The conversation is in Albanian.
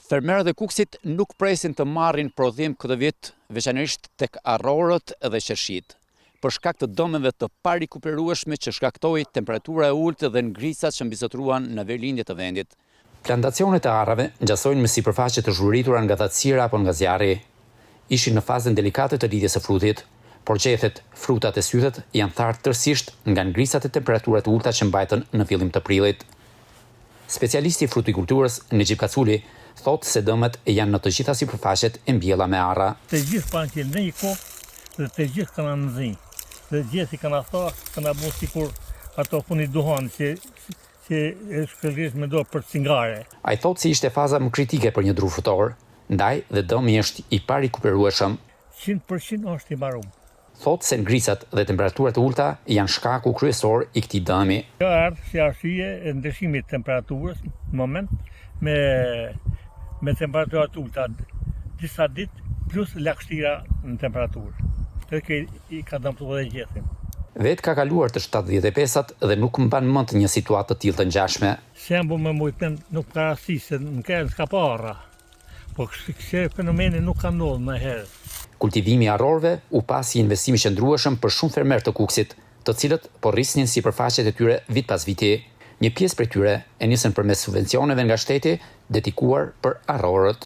Fermerët e Kukësit nuk presin të marrin prodhim këtë vit, veçanërisht tek arrorët dhe qershit, për shkak të dëmeve të parikuperueshme që shkaktoi temperatura e ulët dhe ngrisat që mbizotruan në verlindje të vendit. Plantacionet e arrave ngjasojnë me sipërfaqe të zhuritura nga thatësira apo nga zjarri. Ishin në fazën delikate të lidhjes së frutit, por qethet, frutat e sythet janë thartë tërësisht nga ngrisat e temperaturat e ulta që mbajtën në fillim të prillit. Specialisti i frutikulturës Nexhip Kaculi thotë se dëmet janë në të gjitha sipërfaqet e mbjella me arra. Të gjithë kanë qenë në një kohë dhe të gjithë kanë në zi. Dhe gjithë kanë thënë, kanë bërë sikur ato puni duhan që e shkëlqes me dorë për cigare. Ai thotë se ishte faza më kritike për një dru frutor, ndaj dhe dëmi është i parikuperueshëm. 100% është i mbaruar. Thotë se ngrisat dhe temperaturat e ulta janë shkaku kryesor i këtij dëmi. Kjo ardh si arsye e ndryshimit të temperaturës në moment me temperatura të ulta disa ditë plus lagështira në temperaturë. Kjo i ka dëmtuar dhe gjethin. Vetë ka kaluar të 75-at dhe nuk mban mend një situatë të tillë të ngjashme. Shembull me mujtën nuk ka rasti se nuk ka parra. Po këto fenomene nuk kanë ndodhur më herë. Kultivimi i arrorëve u pasi investim i qëndrueshëm për shumë fermerë të Kukësit, të cilët po rrisnin sipërfaqet e tyre vit pas viti. Një pjesë prej tyre e nisën përmes subvencioneve nga shteti dedikuar për arrorët.